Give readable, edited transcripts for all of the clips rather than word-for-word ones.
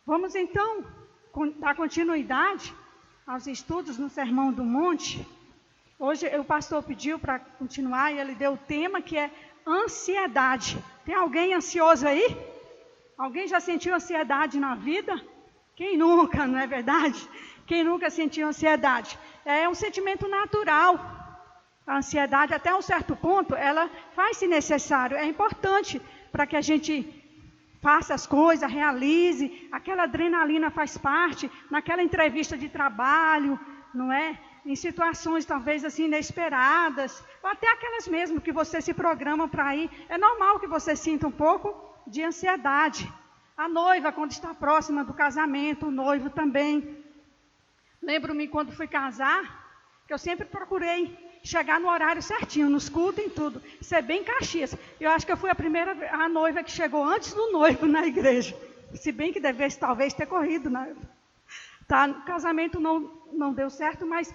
Vamos então dar continuidade aos estudos no Sermão do Monte. Hoje o pastor pediu para continuar e ele deu o tema que é ansiedade. Tem alguém ansioso aí? Alguém já sentiu ansiedade na vida? Quem nunca, não é verdade? Quem nunca sentiu ansiedade? É um sentimento natural. A ansiedade, até um certo ponto, ela faz-se necessário. É importante para que a gente faça as coisas, realize. Aquela adrenalina faz parte. Naquela entrevista de trabalho, não é? Em situações talvez assim inesperadas, ou até aquelas mesmo que você se programa para ir. É normal que você sinta um pouco de ansiedade. A noiva, quando está próxima do casamento, o noivo também. Lembro-me quando fui casar, que eu sempre procurei chegar no horário certinho, nos cultos e tudo. Ser bem Caxias. Eu acho que eu fui a noiva que chegou antes do noivo na igreja. Se bem que devesse talvez ter corrido, né? Tá, o casamento não deu certo, mas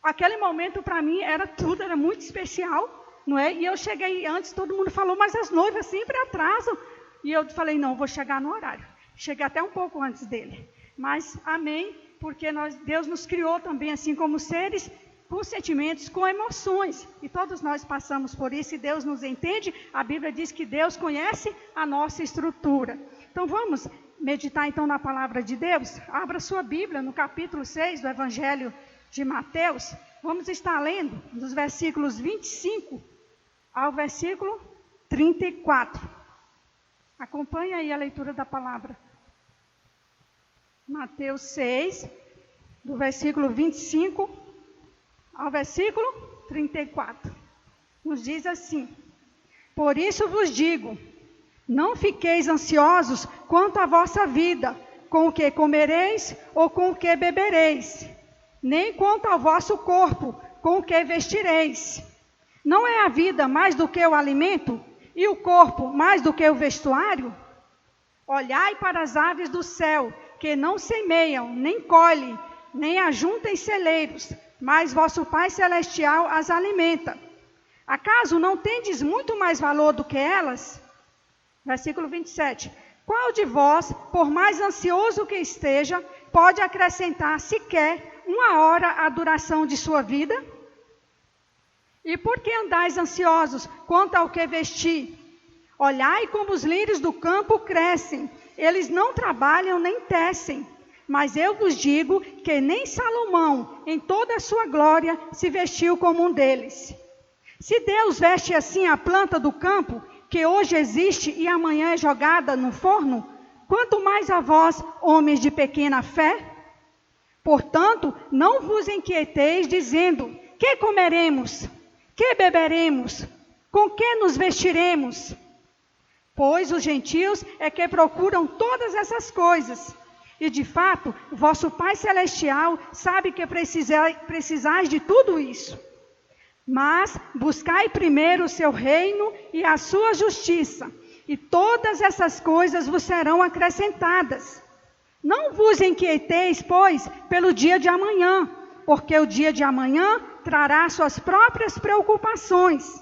aquele momento para mim era tudo, era muito especial, não é? E eu cheguei antes, todo mundo falou, mas as noivas sempre atrasam. E eu falei, não, vou chegar no horário. Cheguei até um pouco antes dele. Mas amém, porque Deus nos criou também assim como seres com sentimentos, com emoções. E todos nós passamos por isso e Deus nos entende. A Bíblia diz que Deus conhece a nossa estrutura. Então vamos meditar então na palavra de Deus. Abra sua Bíblia no capítulo 6 do Evangelho de Mateus. Vamos estar lendo dos versículos 25 ao versículo 34. Acompanhe aí a leitura da palavra. Mateus 6, do versículo 25 ao versículo 34. Nos diz assim: por isso vos digo, não fiqueis ansiosos quanto à vossa vida, com o que comereis ou com o que bebereis, nem quanto ao vosso corpo, com o que vestireis. Não é a vida mais do que o alimento, e o corpo mais do que o vestuário? Olhai para as aves do céu, que não semeiam, nem colhem, nem ajuntam em celeiros, mas vosso Pai Celestial as alimenta. Acaso não tendes muito mais valor do que elas? Versículo 27. Qual de vós, por mais ansioso que esteja, pode acrescentar sequer uma hora à duração de sua vida? E por que andais ansiosos quanto ao que vestir? Olhai como os lírios do campo crescem, eles não trabalham nem tecem. Mas eu vos digo que nem Salomão, em toda a sua glória, se vestiu como um deles. Se Deus veste assim a planta do campo, que hoje existe e amanhã é jogada no forno, quanto mais a vós, homens de pequena fé? Portanto, não vos inquieteis dizendo, que comeremos? Que beberemos? Com que nos vestiremos? Pois os gentios é que procuram todas essas coisas. E de fato, vosso Pai Celestial sabe que precisais de tudo isso. Mas buscai primeiro o seu reino e a sua justiça, e todas essas coisas vos serão acrescentadas. Não vos inquieteis, pois, pelo dia de amanhã, porque o dia de amanhã trará suas próprias preocupações.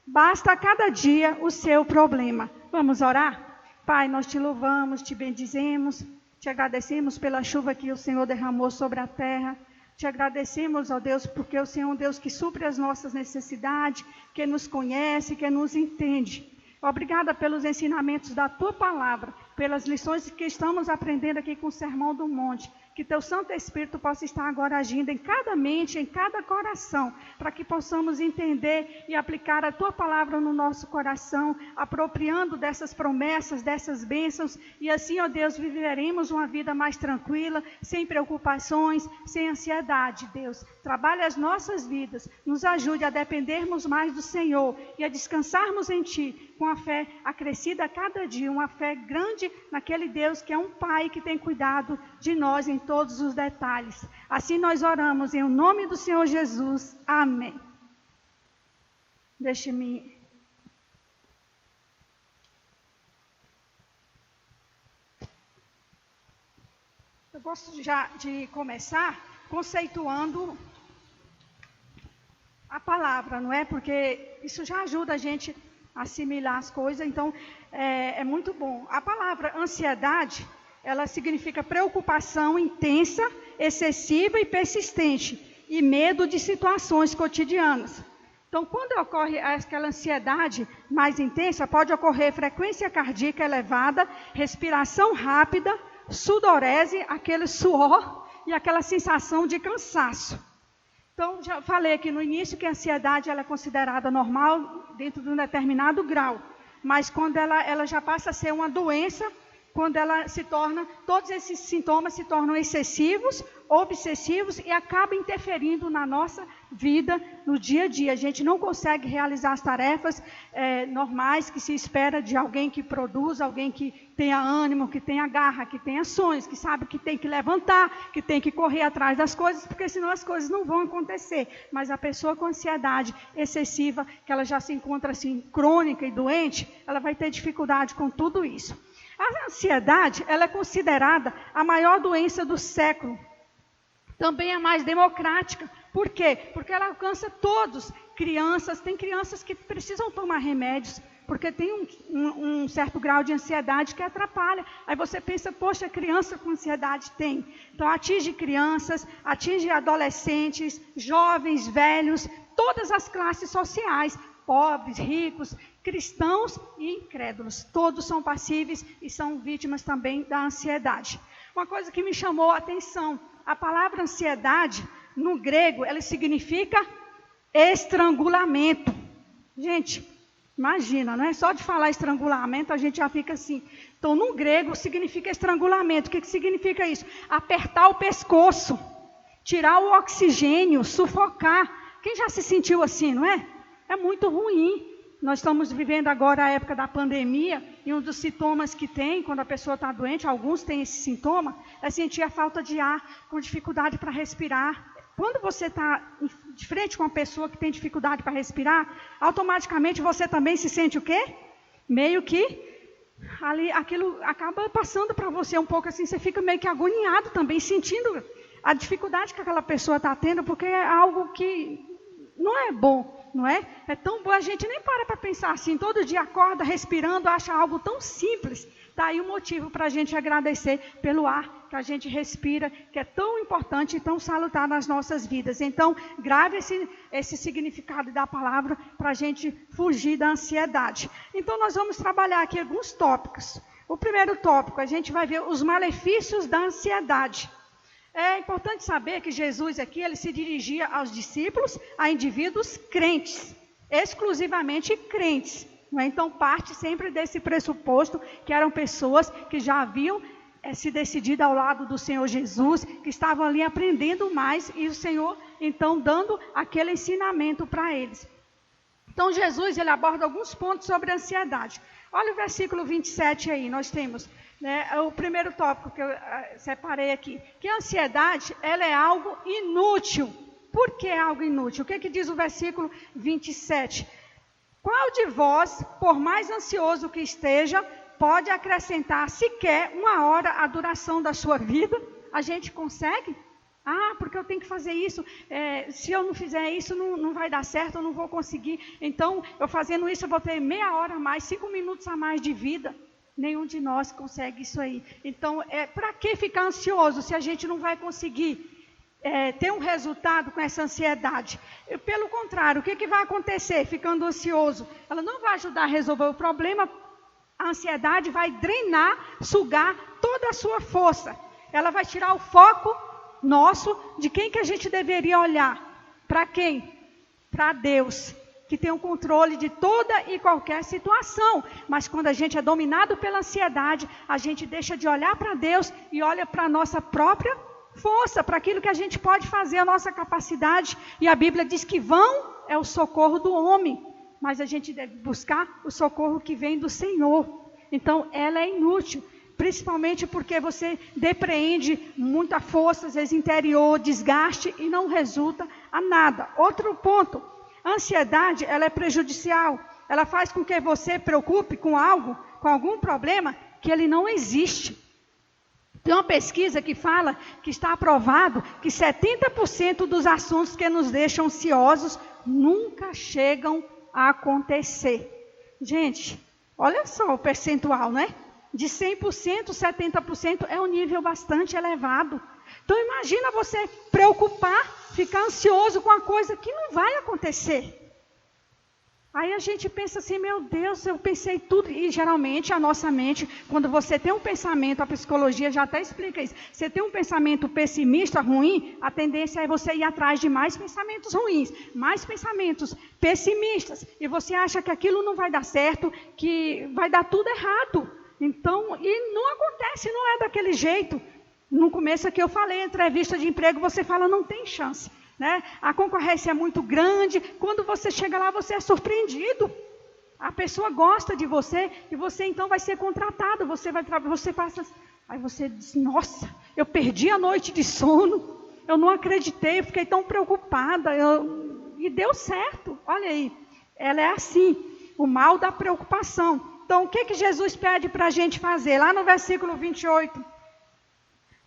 Basta a cada dia o seu problema. Vamos orar? Pai, nós te louvamos, te bendizemos, te agradecemos pela chuva que o Senhor derramou sobre a terra. Te agradecemos, ó Deus, porque o Senhor é um Deus que supre as nossas necessidades, que nos conhece, que nos entende. Obrigada pelos ensinamentos da Tua Palavra, pelas lições que estamos aprendendo aqui com o Sermão do Monte. Que Teu Santo Espírito possa estar agora agindo em cada mente, em cada coração, para que possamos entender e aplicar a Tua Palavra no nosso coração, apropriando dessas promessas, dessas bênçãos, e assim, ó Deus, viveremos uma vida mais tranquila, sem preocupações, sem ansiedade, Deus. Trabalhe as nossas vidas, nos ajude a dependermos mais do Senhor e a descansarmos em Ti, com a fé acrescida a cada dia, uma fé grande naquele Deus que é um Pai que tem cuidado de nós em todos os detalhes. Assim nós oramos em nome do Senhor Jesus. Amém. Deixe-me... Eu gosto já de começar conceituando a palavra, não é? Porque isso já ajuda a gente a assimilar as coisas, então é muito bom. A palavra ansiedade, ela significa preocupação intensa, excessiva e persistente, e medo de situações cotidianas. Então, quando ocorre aquela ansiedade mais intensa, pode ocorrer frequência cardíaca elevada, respiração rápida, sudorese, aquele suor e aquela sensação de cansaço. Então, já falei aqui no início que a ansiedade ela é considerada normal dentro de um determinado grau, mas quando ela já passa a ser uma doença, quando ela se torna, todos esses sintomas se tornam excessivos, obsessivos e acabam interferindo na nossa vida no dia a dia. A gente não consegue realizar as tarefas normais que se espera de alguém que produz, alguém que tenha ânimo, que tenha garra, que tenha sonhos, que sabe que tem que levantar, que tem que correr atrás das coisas, porque senão as coisas não vão acontecer. Mas a pessoa com ansiedade excessiva, que ela já se encontra assim crônica e doente, ela vai ter dificuldade com tudo isso. A ansiedade, ela é considerada a maior doença do século. Também é mais democrática. Por quê? Porque ela alcança todos. Tem crianças que precisam tomar remédios, porque tem um certo grau de ansiedade que atrapalha. Aí você pensa, poxa, criança com ansiedade tem. Então atinge crianças, atinge adolescentes, jovens, velhos, todas as classes sociais, pobres, ricos, cristãos e incrédulos. Todos são passíveis e são vítimas também da ansiedade. Uma coisa que me chamou a atenção, a palavra ansiedade, no grego, ela significa estrangulamento. Gente, imagina, não é? Só de falar estrangulamento, a gente já fica assim. Então, no grego, significa estrangulamento. O que significa isso? Apertar o pescoço, tirar o oxigênio, sufocar. Quem já se sentiu assim, não é? É muito ruim. Nós estamos vivendo agora a época da pandemia, e um dos sintomas que tem, quando a pessoa está doente, alguns têm esse sintoma, é sentir a falta de ar, com dificuldade para respirar. Quando você está de frente com uma pessoa que tem dificuldade para respirar, automaticamente você também se sente o quê? Meio que ali, aquilo acaba passando para você um pouco assim, você fica meio que agoniado também, sentindo a dificuldade que aquela pessoa está tendo, porque é algo que não é bom. Não é? É tão bom, a gente nem para pensar assim, todo dia acorda respirando, acha algo tão simples. Está aí o motivo para a gente agradecer pelo ar que a gente respira, que é tão importante e tão salutar nas nossas vidas. Então, grave esse significado da palavra para a gente fugir da ansiedade. Então, nós vamos trabalhar aqui alguns tópicos. O primeiro tópico, a gente vai ver os malefícios da ansiedade. É importante saber que Jesus aqui, ele se dirigia aos discípulos, a indivíduos crentes, exclusivamente crentes. Não é? Então, parte sempre desse pressuposto que eram pessoas que já haviam se decidido ao lado do Senhor Jesus, que estavam ali aprendendo mais, e o Senhor, então, dando aquele ensinamento para eles. Então, Jesus, ele aborda alguns pontos sobre a ansiedade. Olha o versículo 27 aí, nós temos... o primeiro tópico que eu separei aqui, que a ansiedade, ela é algo inútil. Por que é algo inútil? O que diz o versículo 27? Qual de vós, por mais ansioso que esteja, pode acrescentar sequer uma hora à duração da sua vida? A gente consegue? Ah, porque eu tenho que fazer isso, se eu não fizer isso, não vai dar certo, eu não vou conseguir. Então, eu fazendo isso, eu vou ter meia hora a mais, 5 minutos a mais de vida. Nenhum de nós consegue isso aí. Então, para que ficar ansioso se a gente não vai conseguir ter um resultado com essa ansiedade? Pelo contrário, o que vai acontecer ficando ansioso? Ela não vai ajudar a resolver o problema, a ansiedade vai drenar, sugar toda a sua força. Ela vai tirar o foco nosso de quem que a gente deveria olhar. Para quem? Para Deus, que tem o controle de toda e qualquer situação. Mas quando a gente é dominado pela ansiedade, a gente deixa de olhar para Deus e olha para a nossa própria força, para aquilo que a gente pode fazer, a nossa capacidade. E a Bíblia diz que vão é o socorro do homem, mas a gente deve buscar o socorro que vem do Senhor. Então, ela é inútil, principalmente porque você depreende muita força, às vezes interior, desgaste, e não resulta a nada. Outro ponto. A ansiedade, ela é prejudicial. Ela faz com que você preocupe com algo, com algum problema, que ele não existe. Tem uma pesquisa que fala que está aprovado que 70% dos assuntos que nos deixam ansiosos nunca chegam a acontecer. Gente, olha só o percentual, né? De 100%, 70% é um nível bastante elevado. Então imagina você preocupar, ficar ansioso com a coisa que não vai acontecer. Aí a gente pensa assim, meu Deus, eu pensei tudo. E geralmente a nossa mente, quando você tem um pensamento, a psicologia já até explica isso. Você tem um pensamento pessimista, ruim, a tendência é você ir atrás de mais pensamentos ruins, mais pensamentos pessimistas. E você acha que aquilo não vai dar certo, que vai dar tudo errado. Então, e não acontece, não é daquele jeito. No começo aqui eu falei, entrevista de emprego, você fala, não tem chance. Né? A concorrência é muito grande, quando você chega lá, você é surpreendido. A pessoa gosta de você e você então vai ser contratado. Você passa, aí você diz, nossa, eu perdi a noite de sono, eu não acreditei, eu fiquei tão preocupada, e deu certo. Olha aí, ela é assim, o mal da preocupação. Então, o que Jesus pede para a gente fazer? Lá no versículo 28,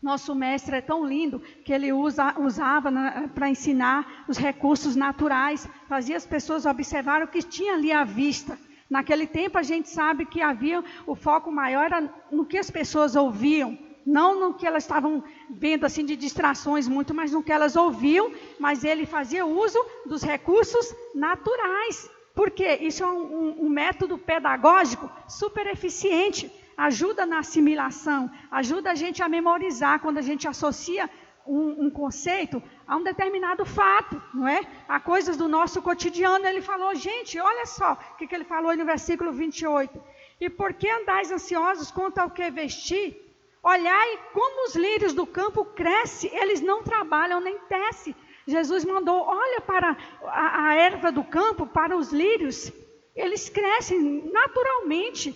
nosso mestre é tão lindo que ele usava para ensinar os recursos naturais, fazia as pessoas observar o que tinha ali à vista. Naquele tempo a gente sabe que havia, o foco maior era no que as pessoas ouviam, não no que elas estavam vendo assim de distrações muito, mas no que elas ouviam, mas ele fazia uso dos recursos naturais. Por quê? Isso é um método pedagógico super eficiente. Ajuda na assimilação, ajuda a gente a memorizar, quando a gente associa um conceito a um determinado fato, não é? A coisas do nosso cotidiano. Ele falou, gente, olha só o que ele falou aí no versículo 28. E por que andais ansiosos quanto ao que vestir? Olhai como os lírios do campo crescem, eles não trabalham nem tecem. Jesus mandou, olha para a erva do campo, para os lírios, eles crescem naturalmente,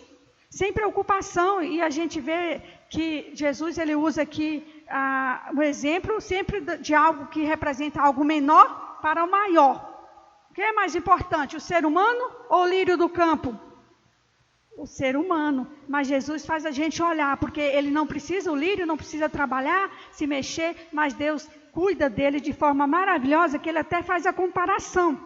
sem preocupação. E a gente vê que Jesus ele usa aqui o exemplo sempre de algo que representa algo menor para o maior. O que é mais importante, o ser humano ou o lírio do campo? O ser humano. Mas Jesus faz a gente olhar, porque ele não precisa, o lírio não precisa trabalhar, se mexer, mas Deus cuida dele de forma maravilhosa, que ele até faz a comparação.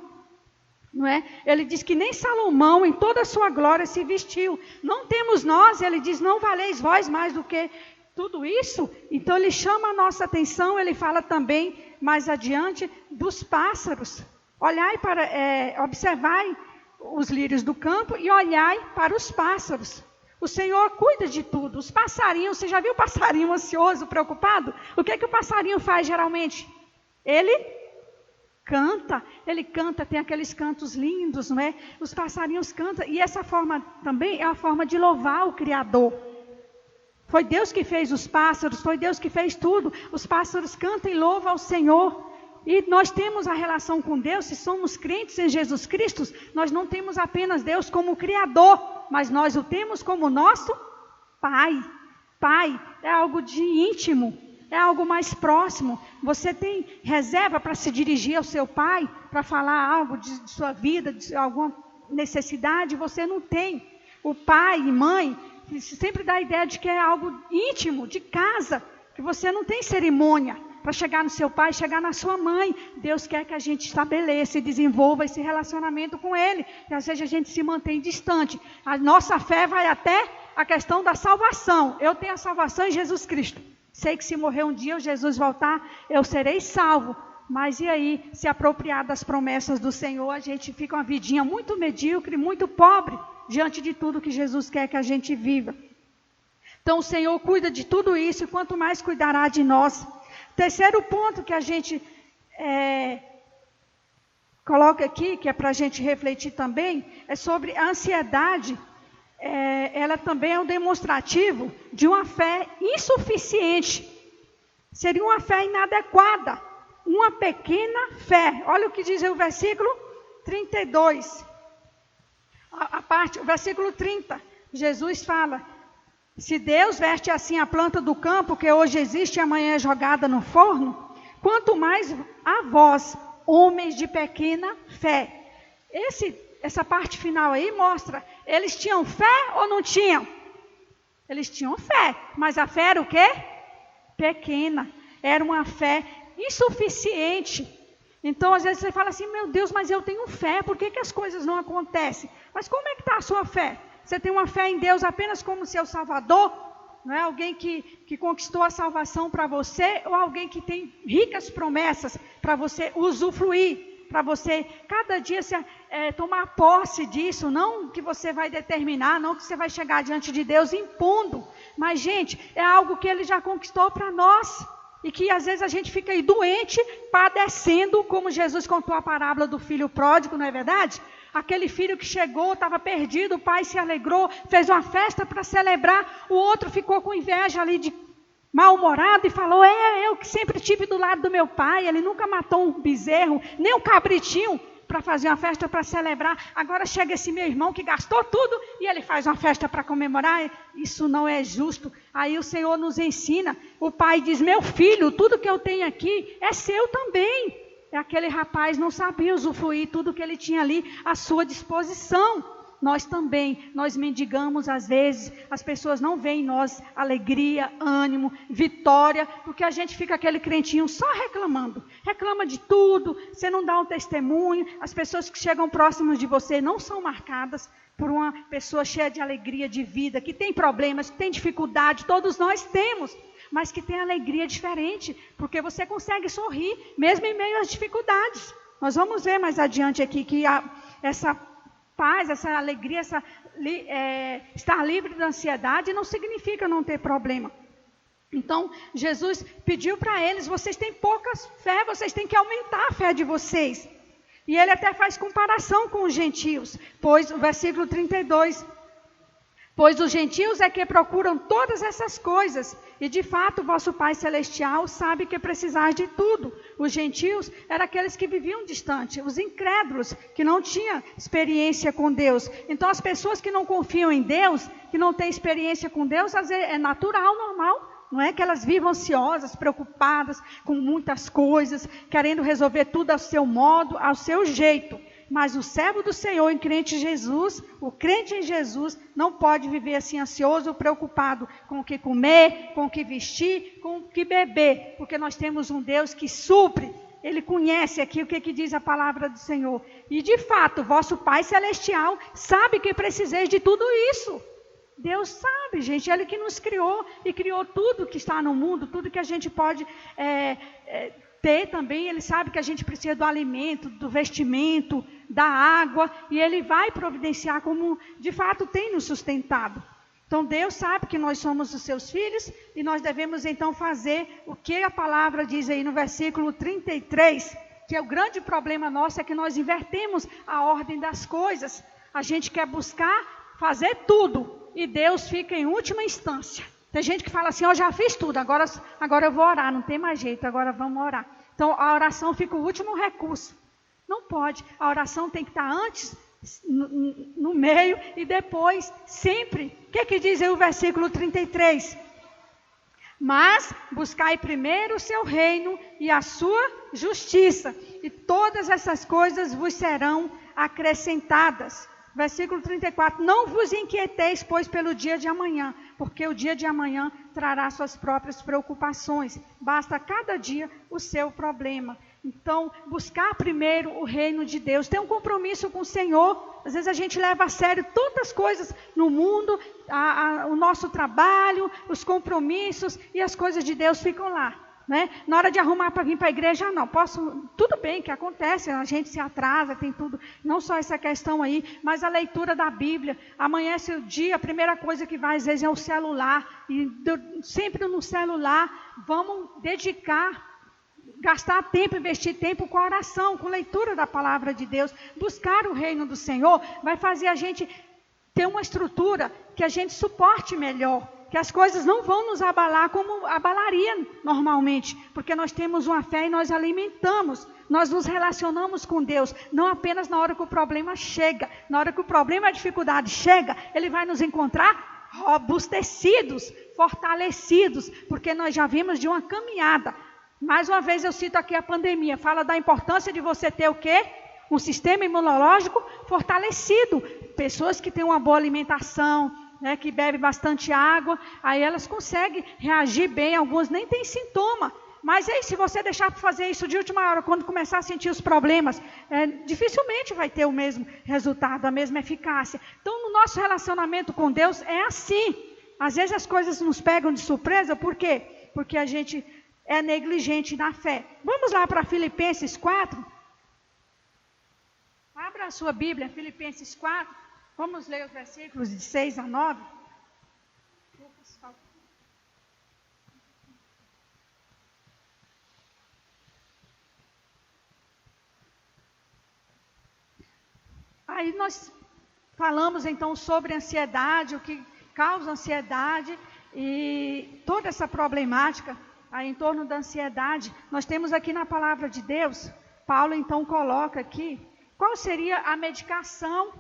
Não é? Ele diz que nem Salomão em toda a sua glória se vestiu. Não temos nós, ele diz, não valeis vós mais do que tudo isso. Então ele chama a nossa atenção, ele fala também mais adiante dos pássaros. Olhai para, observai os lírios do campo e olhai para os pássaros. O Senhor cuida de tudo. Os passarinhos, você já viu o passarinho ansioso, preocupado? O que é que o passarinho faz geralmente? Ele canta, tem aqueles cantos lindos, não é? Os passarinhos cantam, e essa forma também é a forma de louvar o Criador. Foi Deus que fez os pássaros, foi Deus que fez tudo. Os pássaros cantam e louvam ao Senhor. E nós temos a relação com Deus, se somos crentes em Jesus Cristo, nós não temos apenas Deus como Criador, mas nós o temos como nosso Pai. Pai é algo de íntimo, é algo mais próximo. Você tem reserva para se dirigir ao seu pai, para falar algo de sua vida, de alguma necessidade? Você não tem. O pai e mãe sempre dá a ideia de que é algo íntimo, de casa, que você não tem cerimônia para chegar no seu pai, chegar na sua mãe. Deus quer que a gente estabeleça e desenvolva esse relacionamento com Ele, que às vezes a gente se mantém distante. A nossa fé vai até a questão da salvação. Eu tenho a salvação em Jesus Cristo. Sei que se morrer um dia, Jesus voltar, eu serei salvo. Mas e aí, se apropriar das promessas do Senhor, a gente fica uma vidinha muito medíocre, muito pobre, diante de tudo que Jesus quer que a gente viva. Então o Senhor cuida de tudo isso, e quanto mais cuidará de nós. Terceiro ponto que a gente coloca aqui, que é para a gente refletir também, é sobre a ansiedade. Ela também é um demonstrativo de uma fé insuficiente. Seria uma fé inadequada, uma pequena fé. Olha o que diz aí o versículo 32. O versículo 30, Jesus fala: se Deus veste assim a planta do campo, que hoje existe e amanhã é jogada no forno, quanto mais a vós, homens de pequena fé. Essa parte final aí mostra, eles tinham fé ou não tinham? Eles tinham fé, mas a fé era o quê? Pequena. Era uma fé insuficiente. Então, às vezes você fala assim, meu Deus, mas eu tenho fé, por que as coisas não acontecem? Mas como é que está a sua fé? Você tem uma fé em Deus apenas como seu Salvador? Não é alguém que conquistou a salvação para você, ou alguém que tem ricas promessas para você usufruir, para você cada dia tomar posse disso, não que você vai determinar, não que você vai chegar diante de Deus impondo, mas gente, é algo que Ele já conquistou para nós, e que às vezes a gente fica aí doente, padecendo, como Jesus contou a parábola do filho pródigo, não é verdade? Aquele filho que chegou, estava perdido, o pai se alegrou, fez uma festa para celebrar, o outro ficou com inveja ali, de mal-humorado, e falou, eu que sempre estive do lado do meu pai, ele nunca matou um bezerro, nem um cabritinho, para fazer uma festa para celebrar, agora chega esse meu irmão que gastou tudo, e ele faz uma festa para comemorar, isso não é justo. Aí o Senhor nos ensina, o pai diz, meu filho, tudo que eu tenho aqui é seu também. Aquele rapaz não sabia usufruir tudo que ele tinha ali à sua disposição. Nós também, nós mendigamos às vezes, as pessoas não veem em nós alegria, ânimo, vitória, porque a gente fica aquele crentinho só reclamando, reclama de tudo, você não dá um testemunho, as pessoas que chegam próximas de você não são marcadas por uma pessoa cheia de alegria, de vida, que tem problemas, que tem dificuldade, todos nós temos, mas que tem alegria diferente, porque você consegue sorrir, mesmo em meio às dificuldades. Nós vamos ver mais adiante aqui que essa paz, essa alegria, estar livre da ansiedade não significa não ter problema. Então, Jesus pediu para eles, vocês têm pouca fé, vocês têm que aumentar a fé de vocês. E ele até faz comparação com os gentios, pois, o versículo 32, pois os gentios é que procuram todas essas coisas, e de fato vosso Pai Celestial sabe que precisais de tudo. Os gentios eram aqueles que viviam distante, os incrédulos, que não tinham experiência com Deus. Então as pessoas que não confiam em Deus, que não têm experiência com Deus, às vezes é natural, normal. Não é que elas vivam ansiosas, preocupadas com muitas coisas, querendo resolver tudo ao seu modo, ao seu jeito. Mas o servo do Senhor em crente em Jesus, o crente em Jesus, não pode viver assim ansioso, preocupado com o que comer, com o que vestir, com o que beber. Porque nós temos um Deus que supre, Ele conhece aqui o que diz a palavra do Senhor. E de fato, vosso Pai Celestial sabe que preciseis de tudo isso. Deus sabe, gente, Ele que nos criou e criou tudo que está no mundo, tudo que a gente pode ter também. Ele sabe que a gente precisa do alimento, do vestimento, da água, e Ele vai providenciar como de fato tem nos sustentado. Então Deus sabe que nós somos os seus filhos e nós devemos então fazer o que a palavra diz aí no versículo 33, que é o grande problema nosso, é que nós invertemos a ordem das coisas. A gente quer buscar fazer tudo e Deus fica em última instância. Tem gente que fala assim, eu já fiz tudo, agora eu vou orar, não tem mais jeito, agora vamos orar. Então a oração fica o último recurso. Não pode, a oração tem que estar antes, no meio e depois, sempre. O que diz aí o versículo 33? Mas buscai primeiro o seu reino e a sua justiça, e todas essas coisas vos serão acrescentadas. Versículo 34, não vos inquieteis, pois, pelo dia de amanhã, porque o dia de amanhã trará suas próprias preocupações. Basta cada dia o seu problema. Então, buscar primeiro o reino de Deus, ter um compromisso com o Senhor. Às vezes a gente leva a sério tantas coisas no mundo, o nosso trabalho, os compromissos, e as coisas de Deus ficam lá. Né? Na hora de arrumar para vir para a igreja, não, tudo bem que acontece, a gente se atrasa, tem tudo, não só essa questão aí, mas a leitura da Bíblia, amanhece o dia, a primeira coisa que vai às vezes é o celular, e sempre no celular, vamos gastar tempo, investir tempo com a oração, com a leitura da palavra de Deus, buscar o reino do Senhor, vai fazer a gente ter uma estrutura que a gente suporte melhor, que as coisas não vão nos abalar como abalaria normalmente, porque nós temos uma fé e nós alimentamos, nós nos relacionamos com Deus, não apenas na hora que o problema chega, na hora que o problema, a dificuldade chega, Ele vai nos encontrar robustecidos, fortalecidos, porque nós já vimos de uma caminhada. Mais uma vez eu cito aqui a pandemia, fala da importância de você ter o quê? Um sistema imunológico fortalecido, pessoas que têm uma boa alimentação, né, que bebe bastante água, aí elas conseguem reagir bem, algumas nem têm sintoma, Mas aí, se você deixar para fazer isso de última hora, quando começar a sentir os problemas, dificilmente vai ter o mesmo resultado, a mesma eficácia. Então, no nosso relacionamento com Deus é assim. Às vezes as coisas nos pegam de surpresa, por quê? Porque a gente é negligente na fé. Vamos lá para Filipenses 4. Abra a sua Bíblia, Filipenses 4. Vamos ler os versículos de 6 a 9. Aí nós falamos então sobre ansiedade, o que causa ansiedade e toda essa problemática aí em torno da ansiedade. Nós temos aqui na palavra de Deus, Paulo então coloca aqui, qual seria a medicação,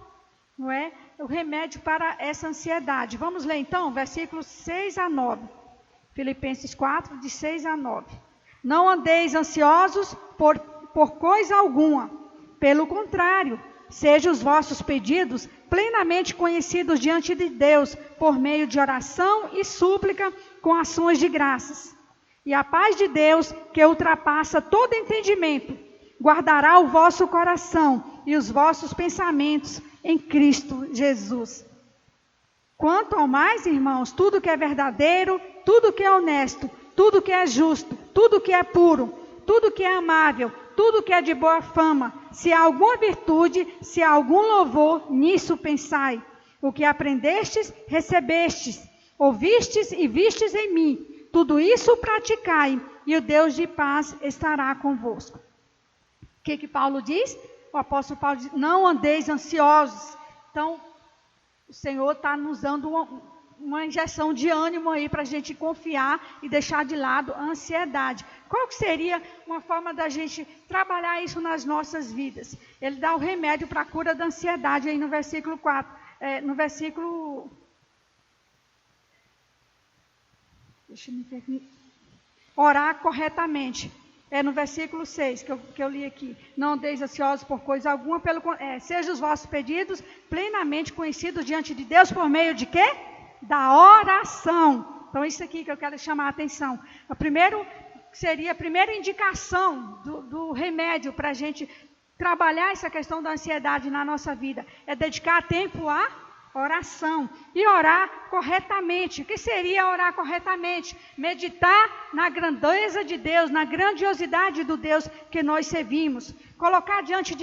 não é? O remédio para essa ansiedade. Vamos ler então, versículos 6 a 9. Filipenses 4, de 6 a 9. Não andeis ansiosos por coisa alguma, pelo contrário, sejam os vossos pedidos plenamente conhecidos diante de Deus, por meio de oração e súplica com ações de graças. E a paz de Deus, que ultrapassa todo entendimento, guardará o vosso coração e os vossos pensamentos em Cristo Jesus. Quanto ao mais, irmãos, tudo que é verdadeiro, tudo que é honesto, tudo que é justo, tudo que é puro, tudo que é amável, tudo que é de boa fama, se há alguma virtude, se há algum louvor, nisso pensai. O que aprendestes, recebestes, ouvistes e vistes em mim, tudo isso praticai, e o Deus de paz estará convosco. O que Paulo diz? O apóstolo Paulo diz, não andeis ansiosos. Então, o Senhor está nos dando uma injeção de ânimo aí para a gente confiar e deixar de lado a ansiedade. Qual que seria uma forma da gente trabalhar isso nas nossas vidas? Ele dá o remédio para a cura da ansiedade aí no versículo 4. No versículo... Deixa eu me ver aqui. Orar corretamente. No versículo 6 que eu li aqui. Não andeis ansiosos por coisa alguma, sejam os vossos pedidos plenamente conhecidos diante de Deus por meio de quê? Da oração. Então, isso aqui que eu quero chamar a atenção. Seria a primeira indicação do remédio para a gente trabalhar essa questão da ansiedade na nossa vida. É dedicar tempo à oração. E orar corretamente. O que seria orar corretamente? Meditar na grandeza de Deus, na grandiosidade do Deus que nós servimos. Colocar diante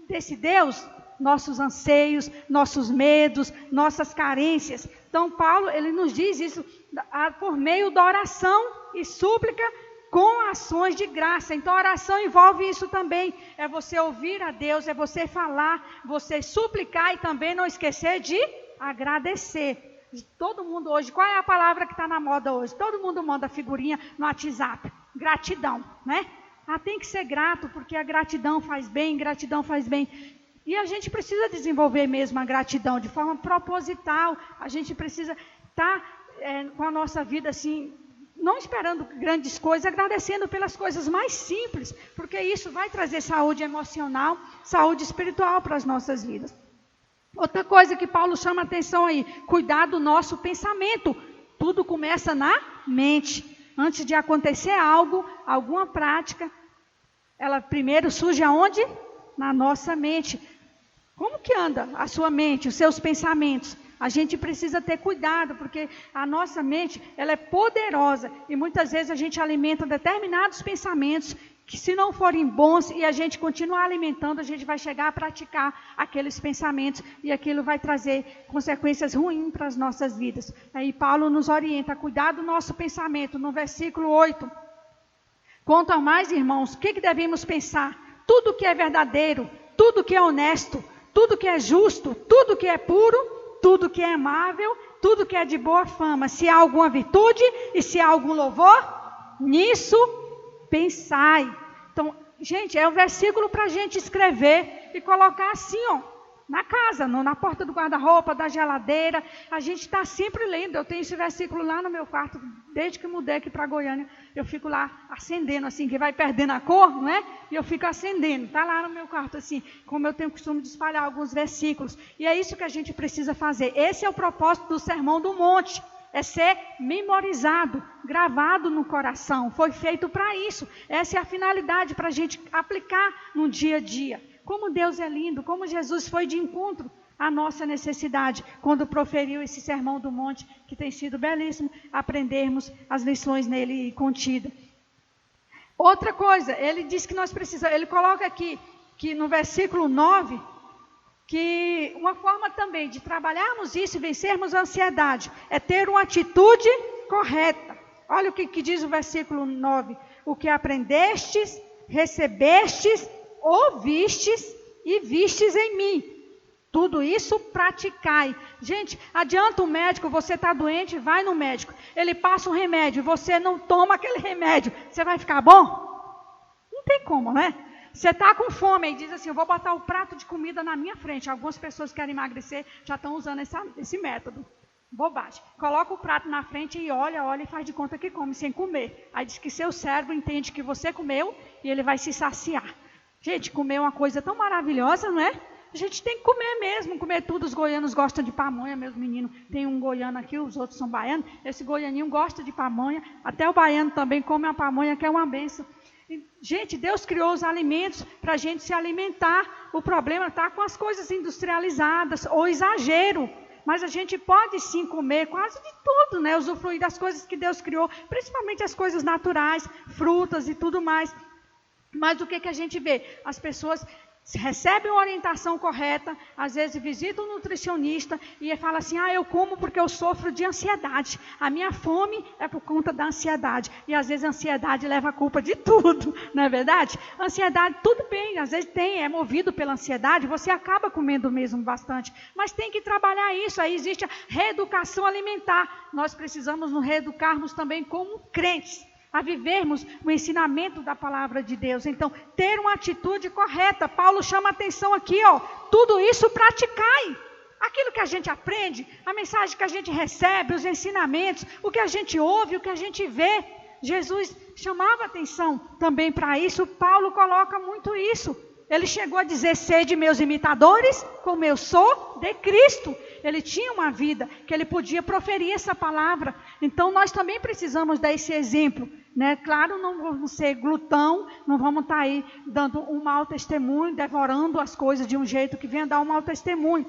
desse Deus nossos anseios, nossos medos, nossas carências. Então, Paulo, ele nos diz isso por meio da oração e súplica com ações de graça. Então, a oração envolve isso também. É você ouvir a Deus, é você falar, você suplicar e também não esquecer de agradecer. Todo mundo hoje, qual é a palavra que está na moda hoje? Todo mundo manda figurinha no WhatsApp. Gratidão, né? Tem que ser grato, porque a gratidão faz bem, gratidão faz bem. E a gente precisa desenvolver mesmo a gratidão de forma proposital. A gente precisa estar com a nossa vida assim, não esperando grandes coisas, agradecendo pelas coisas mais simples, porque isso vai trazer saúde emocional, saúde espiritual para as nossas vidas. Outra coisa que Paulo chama a atenção aí, cuidar do nosso pensamento. Tudo começa na mente. Antes de acontecer algo, alguma prática, ela primeiro surge aonde? Na nossa mente. Como que anda a sua mente, os seus pensamentos? A gente precisa ter cuidado, porque a nossa mente, ela é poderosa. E muitas vezes a gente alimenta determinados pensamentos que, se não forem bons e a gente continuar alimentando, a gente vai chegar a praticar aqueles pensamentos e aquilo vai trazer consequências ruins para as nossas vidas. Aí Paulo nos orienta a cuidar do nosso pensamento no versículo 8. Quanto ao mais, irmãos, o que devemos pensar? Tudo que é verdadeiro, tudo que é honesto, tudo que é justo, tudo que é puro, tudo que é amável, tudo que é de boa fama. Se há alguma virtude e se há algum louvor, nisso pensai. Então, gente, é um versículo para a gente escrever e colocar assim, na casa, na porta do guarda-roupa, da geladeira. A gente está sempre lendo. Eu tenho esse versículo lá no meu quarto, desde que mudei aqui para Goiânia. Eu fico lá acendendo, assim, que vai perdendo a cor, não é? E eu fico acendendo. Está lá no meu quarto, assim, como eu tenho o costume de espalhar alguns versículos. E é isso que a gente precisa fazer. Esse é o propósito do Sermão do Monte. é ser memorizado, gravado no coração. Foi feito para isso. Essa é a finalidade, para a gente aplicar no dia a dia. Como Deus é lindo, como Jesus foi de encontro à nossa necessidade, quando proferiu esse sermão do monte, que tem sido belíssimo, aprendermos as lições nele contidas. Outra coisa, ele diz que nós precisamos, ele coloca aqui, que no versículo 9, que uma forma também de trabalharmos isso e vencermos a ansiedade, é ter uma atitude correta. Olha o que diz o versículo 9, o que aprendestes, recebestes, ouvistes e vistes em mim. Tudo isso praticai. Gente, adianta o médico, você está doente, vai no médico. Ele passa um remédio, você não toma aquele remédio. Você vai ficar bom? Não tem como, né? Você está com fome e diz assim, eu vou botar o prato de comida na minha frente. Algumas pessoas que querem emagrecer já estão usando esse método. Bobagem. Coloca o prato na frente e olha e faz de conta que come sem comer. Aí diz que seu cérebro entende que você comeu e ele vai se saciar. Gente, comer é uma coisa tão maravilhosa, não é? A gente tem que comer mesmo, comer tudo. Os goianos gostam de pamonha, meus meninos. Tem um goiano aqui, os outros são baianos. Esse goianinho gosta de pamonha. Até o baiano também come a pamonha, que é uma benção. E, gente, Deus criou os alimentos para a gente se alimentar. O problema está com as coisas industrializadas ou exagero. Mas a gente pode sim comer quase de tudo, né? Usufruir das coisas que Deus criou, principalmente as coisas naturais, frutas e tudo mais. Mas o que a gente vê? As pessoas recebem uma orientação correta, às vezes visitam um nutricionista e fala assim, eu como porque eu sofro de ansiedade. A minha fome é por conta da ansiedade. E às vezes a ansiedade leva a culpa de tudo, não é verdade? Ansiedade, tudo bem, às vezes é movido pela ansiedade, você acaba comendo mesmo bastante. Mas tem que trabalhar isso, aí existe a reeducação alimentar. Nós precisamos nos reeducarmos também como crentes, a vivermos o ensinamento da palavra de Deus. Então, ter uma atitude correta. Paulo chama a atenção aqui, tudo isso praticai. Aquilo que a gente aprende, a mensagem que a gente recebe, os ensinamentos, o que a gente ouve, o que a gente vê. Jesus chamava atenção também para isso. Paulo coloca muito isso. Ele chegou a dizer, sede meus imitadores, como eu sou de Cristo. Ele tinha uma vida que ele podia proferir essa palavra. Então, nós também precisamos dar esse exemplo, né? Claro, não vamos ser glutão, não vamos estar aí dando um mau testemunho, devorando as coisas de um jeito que venha dar um mau testemunho.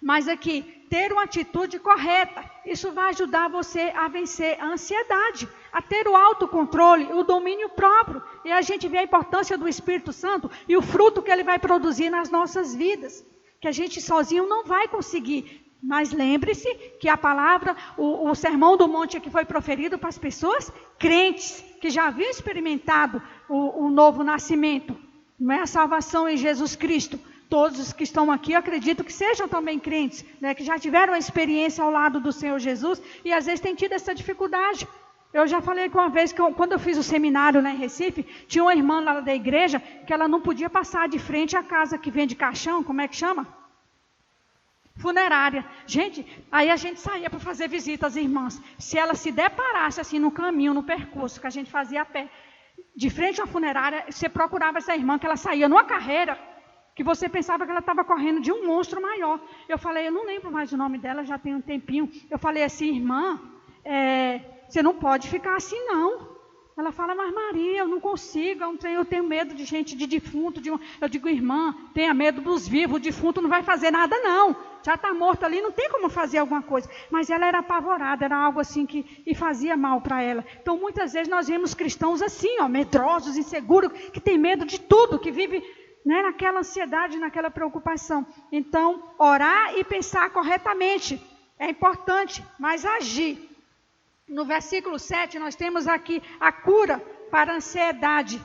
Mas aqui, ter uma atitude correta, isso vai ajudar você a vencer a ansiedade, a ter o autocontrole, o domínio próprio. E a gente vê a importância do Espírito Santo e o fruto que ele vai produzir nas nossas vidas, que a gente sozinho não vai conseguir. Mas lembre-se que a palavra, o sermão do monte aqui foi proferido para as pessoas crentes, que já haviam experimentado o novo nascimento, não é a salvação em Jesus Cristo. Todos os que estão aqui, eu acredito que sejam também crentes, né, que já tiveram a experiência ao lado do Senhor Jesus e às vezes têm tido essa dificuldade. Eu já falei que uma vez, quando eu fiz o seminário lá em Recife, tinha uma irmã lá da igreja que ela não podia passar de frente à casa que vende caixão, como é que chama? Funerária. Gente, aí a gente saía para fazer visita às irmãs. Se ela se deparasse assim no caminho, no percurso que a gente fazia a pé, de frente à funerária, você procurava essa irmã que ela saía numa carreira, que você pensava que ela estava correndo de um monstro maior. Eu falei, eu não lembro mais o nome dela, já tem um tempinho. Eu falei assim, irmã, você não pode ficar assim não. Ela fala, mas Maria, eu não consigo, eu tenho medo de gente, de defunto. Eu digo, irmã, tenha medo dos vivos, o defunto não vai fazer nada não. Já está morto ali, não tem como fazer alguma coisa. Mas ela era apavorada, era algo assim e fazia mal para ela. Então muitas vezes nós vemos cristãos assim, medrosos, inseguros, que tem medo de tudo, que vive, né, naquela ansiedade, naquela preocupação. Então, orar e pensar corretamente é importante, mas agir. No versículo 7, nós temos aqui a cura para a ansiedade.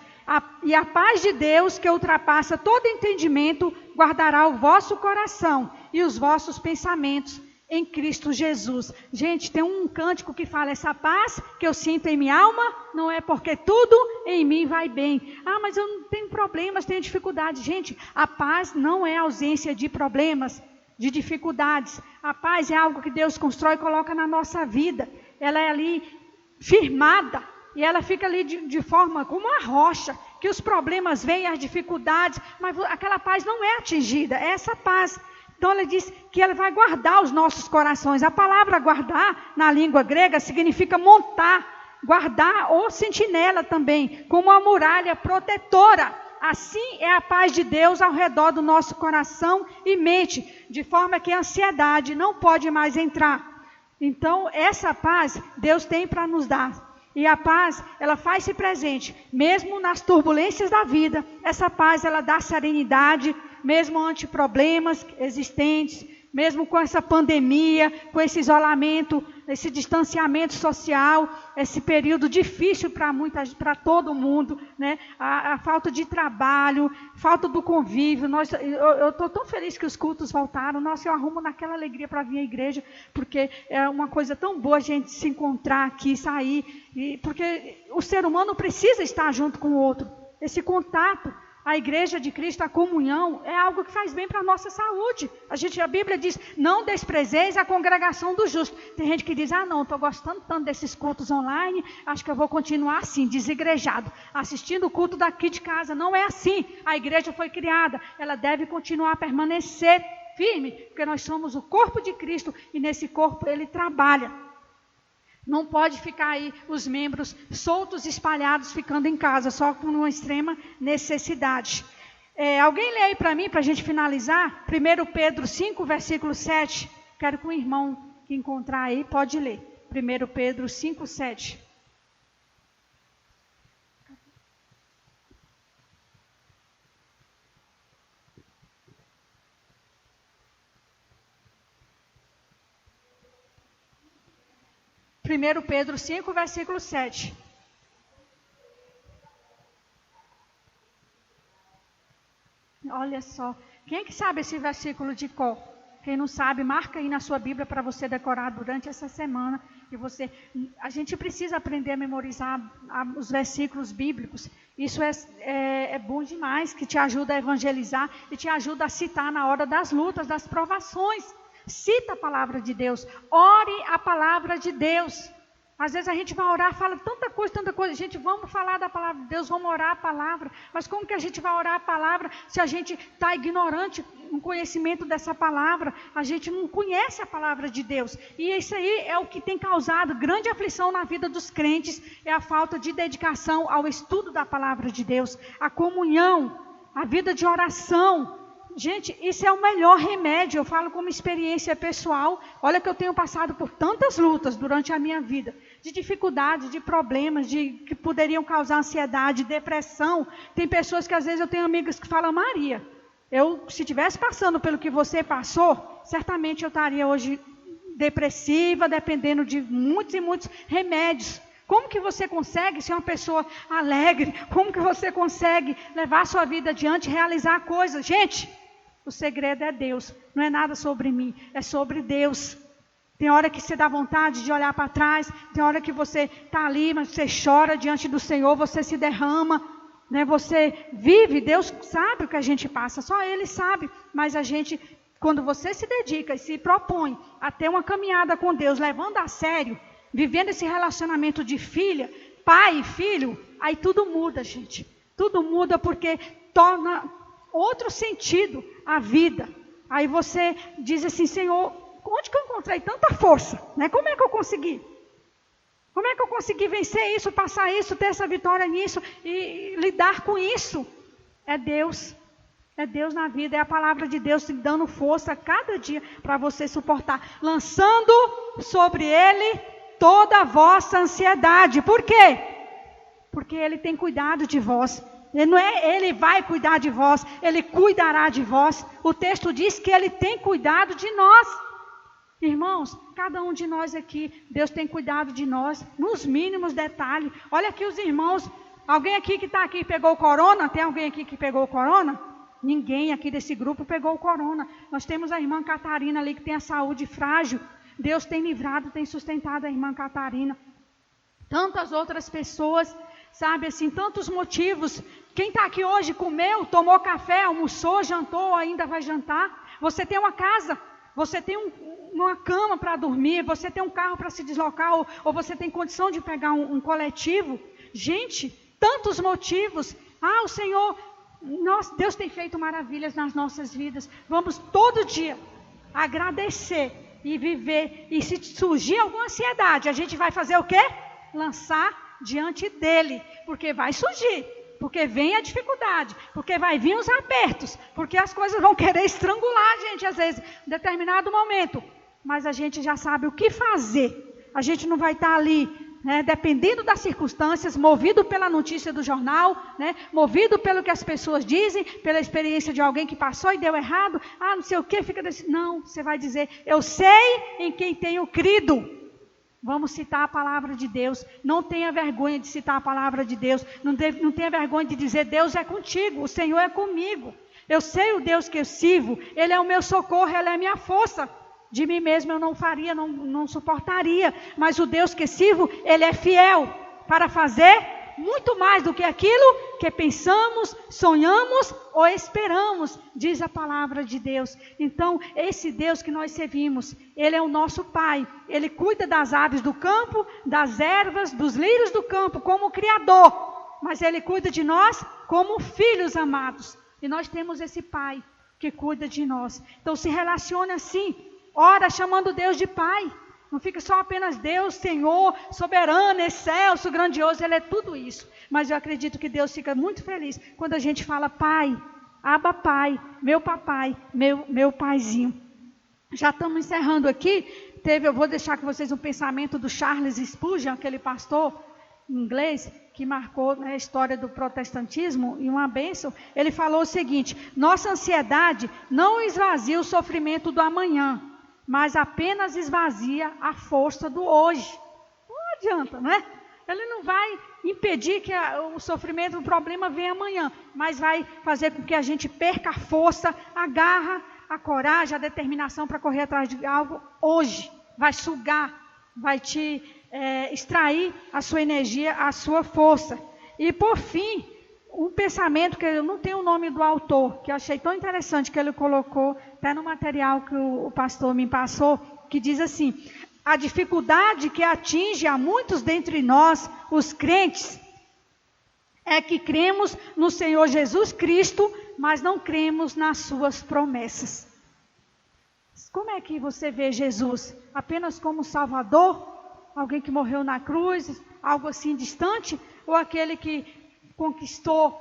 E a paz de Deus, que ultrapassa todo entendimento, guardará o vosso coração e os vossos pensamentos em Cristo Jesus. Gente, tem um cântico que fala, essa paz que eu sinto em minha alma, não é porque tudo em mim vai bem. Mas eu não tenho problemas, tenho dificuldades. Gente, a paz não é ausência de problemas, de dificuldades. A paz é algo que Deus constrói e coloca na nossa vida. Ela é ali firmada e ela fica ali de forma como uma rocha, que os problemas vêm, as dificuldades, mas aquela paz não é atingida, é essa paz. Então ele diz que ele vai guardar os nossos corações. A palavra guardar, na língua grega, significa montar, guardar ou sentinela também, como uma muralha protetora. Assim é a paz de Deus ao redor do nosso coração e mente, de forma que a ansiedade não pode mais entrar. Então, essa paz Deus tem para nos dar. E a paz, ela faz-se presente, mesmo nas turbulências da vida. Essa paz, ela dá serenidade, mesmo ante problemas existentes, mesmo com essa pandemia, com esse isolamento, esse distanciamento social, esse período difícil para todo mundo, né? A falta de trabalho, falta do convívio. Eu estou tão feliz que os cultos voltaram. Nossa, eu arrumo naquela alegria para vir à igreja, porque é uma coisa tão boa a gente se encontrar aqui, sair, porque o ser humano precisa estar junto com o outro. Esse contato. A igreja de Cristo, a comunhão, é algo que faz bem para a nossa saúde. A Bíblia diz, não desprezeis a congregação do justo. Tem gente que diz, não, estou gostando tanto desses cultos online, acho que eu vou continuar assim, desigrejado, assistindo o culto daqui de casa. Não é assim. A igreja foi criada, ela deve continuar a permanecer firme, porque nós somos o corpo de Cristo e nesse corpo ele trabalha. Não pode ficar aí os membros soltos, espalhados, ficando em casa, só com uma extrema necessidade. Alguém lê aí para mim, para a gente finalizar, 1 Pedro 5, versículo 7. Quero que o irmão que encontrar aí, pode ler. 1 Pedro 5, 7. Primeiro Pedro 5, versículo 7. Olha só, quem é que sabe esse versículo de cor? Quem não sabe, marca aí na sua Bíblia para você decorar durante essa semana. A gente precisa aprender a memorizar os versículos bíblicos. Isso é bom demais, que te ajuda a evangelizar e te ajuda a citar na hora das lutas, das provações. Cita a palavra de Deus, ore a palavra de Deus. Às vezes a gente vai orar, fala tanta coisa. Gente, vamos falar da palavra de Deus, vamos orar a palavra. Mas como que a gente vai orar a palavra se a gente está ignorante no conhecimento dessa palavra? A gente não conhece a palavra de Deus. E isso aí é o que tem causado grande aflição na vida dos crentes, é a falta de dedicação ao estudo da palavra de Deus, a comunhão, a vida de oração. Gente, isso é o melhor remédio, eu falo como experiência pessoal. Olha que eu tenho passado por tantas lutas durante a minha vida, de dificuldades, de problemas, que poderiam causar ansiedade, depressão. Tem pessoas que às vezes eu tenho amigas que falam, Maria, se estivesse passando pelo que você passou, certamente eu estaria hoje depressiva, dependendo de muitos e muitos remédios. Como que você consegue ser uma pessoa alegre? Como que você consegue levar a sua vida adiante, realizar coisas? Gente, o segredo é Deus, não é nada sobre mim, é sobre Deus. Tem hora que você dá vontade de olhar para trás, tem hora que você está ali, mas você chora diante do Senhor, você se derrama, né? Você vive, Deus sabe o que a gente passa, só Ele sabe, mas a gente, quando você se dedica e se propõe a ter uma caminhada com Deus, levando a sério, vivendo esse relacionamento de filha, pai e filho, aí tudo muda, gente. Tudo muda porque torna outro sentido a vida. Aí você diz assim, Senhor, onde que eu encontrei tanta força? Né? Como é que eu consegui? Como é que eu consegui vencer isso, passar isso, ter essa vitória nisso e lidar com isso? É Deus. É Deus na vida, é a palavra de Deus te dando força a cada dia para você suportar. Lançando sobre Ele toda a vossa ansiedade. Por quê? Porque Ele tem cuidado de vós. Ele vai cuidar de vós, Ele cuidará de vós. O texto diz que Ele tem cuidado de nós. Irmãos, cada um de nós aqui, Deus tem cuidado de nós, nos mínimos detalhes. Olha aqui os irmãos, alguém aqui que está aqui pegou o corona? Tem alguém aqui que pegou o corona? Ninguém aqui desse grupo pegou o corona. Nós temos a irmã Catarina ali que tem a saúde frágil. Deus tem livrado, tem sustentado a irmã Catarina. Tantas outras pessoas, sabe assim, tantos motivos. Quem está aqui hoje comeu, tomou café, almoçou, jantou ou ainda vai jantar. Você tem uma casa, você tem uma cama para dormir, você tem um carro para se deslocar ou você tem condição de pegar um coletivo. Gente, tantos motivos. O Senhor, Deus tem feito maravilhas nas nossas vidas. Vamos todo dia agradecer e viver. E se surgir alguma ansiedade, a gente vai fazer o quê? Lançar diante dele, porque vai surgir, porque vem a dificuldade, porque vai vir os apertos, porque as coisas vão querer estrangular a gente, às vezes, em determinado momento, mas a gente já sabe o que fazer. A gente não vai estar ali, né, dependendo das circunstâncias, movido pela notícia do jornal, né, movido pelo que as pessoas dizem, pela experiência de alguém que passou e deu errado, não sei o que, fica desse... Não, você vai dizer, eu sei em quem tenho crido. Vamos citar a palavra de Deus. Não tenha vergonha de citar a palavra de Deus. Não tenha vergonha de dizer, Deus é contigo, o Senhor é comigo. Eu sei o Deus que eu sirvo, Ele é o meu socorro, Ele é a minha força. De mim mesmo eu não faria, não suportaria. Mas o Deus que sirvo, Ele é fiel para fazer muito mais do que aquilo que pensamos, sonhamos ou esperamos, diz a palavra de Deus. Então, esse Deus que nós servimos, Ele é o nosso Pai. Ele cuida das aves do campo, das ervas, dos lírios do campo, como Criador. Mas Ele cuida de nós como filhos amados. E nós temos esse Pai que cuida de nós. Então, se relacione assim. Ora chamando Deus de Pai. Não fica só apenas Deus, Senhor, soberano, excelso, grandioso. Ele é tudo isso. Mas eu acredito que Deus fica muito feliz quando a gente fala Pai, Abba Pai, meu papai, meu paizinho. Já estamos encerrando aqui. Eu vou deixar com vocês um pensamento do Charles Spurgeon, aquele pastor inglês que marcou, né, a história do protestantismo, e uma bênção. Ele falou o seguinte: nossa ansiedade não esvazia o sofrimento do amanhã, mas apenas esvazia a força do hoje. Não adianta, né? Ele não vai impedir que o sofrimento, o problema venha amanhã, mas vai fazer com que a gente perca a força, a garra, a coragem, a determinação para correr atrás de algo hoje. Vai sugar, vai te extrair a sua energia, a sua força. E por fim, um pensamento que eu não tenho o nome do autor, que eu achei tão interessante, que ele colocou até no material que o pastor me passou, que diz assim: a dificuldade que atinge a muitos dentre nós, os crentes, é que cremos no Senhor Jesus Cristo, mas não cremos nas suas promessas. Como é que você vê Jesus? Apenas como Salvador? Alguém que morreu na cruz? Algo assim distante? Ou aquele que conquistou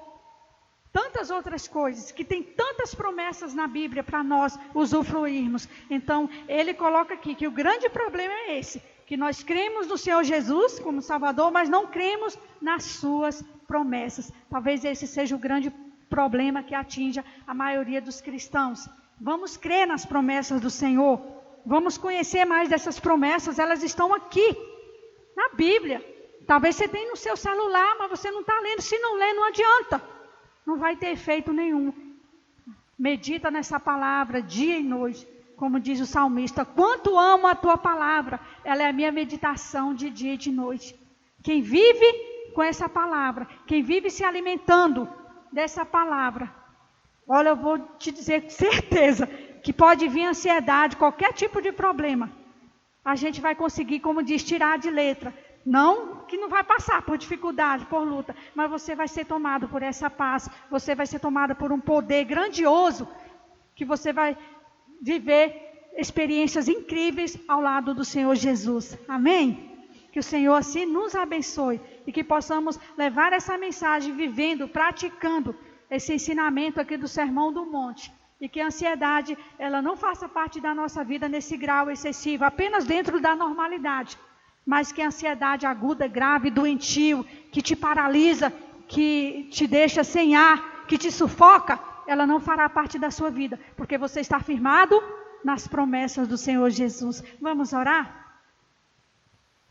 tantas outras coisas, que tem tantas promessas na Bíblia para nós usufruirmos? Então, ele coloca aqui que o grande problema é esse, que nós cremos no Senhor Jesus como Salvador, mas não cremos nas suas promessas. Talvez esse seja o grande problema que atinja a maioria dos cristãos. Vamos crer nas promessas do Senhor, vamos conhecer mais dessas promessas, elas estão aqui, na Bíblia. Talvez você tenha no seu celular, mas você não está lendo. Se não lê, não adianta. Não vai ter efeito nenhum. Medita nessa palavra dia e noite. Como diz o salmista, quanto amo a tua palavra. Ela é a minha meditação de dia e de noite. Quem vive com essa palavra, quem vive se alimentando dessa palavra, olha, eu vou te dizer com certeza que pode vir ansiedade, qualquer tipo de problema. A gente vai conseguir, como diz, tirar de letra. Não que não vai passar por dificuldade, por luta, mas você vai ser tomado por essa paz, você vai ser tomado por um poder grandioso, que você vai viver experiências incríveis ao lado do Senhor Jesus. Amém? Que o Senhor assim nos abençoe e que possamos levar essa mensagem vivendo, praticando esse ensinamento aqui do Sermão do Monte. E que a ansiedade, ela não faça parte da nossa vida nesse grau excessivo, apenas dentro da normalidade. Mas que a ansiedade aguda, grave, doentio, que te paralisa, que te deixa sem ar, que te sufoca, ela não fará parte da sua vida. Porque você está firmado nas promessas do Senhor Jesus. Vamos orar?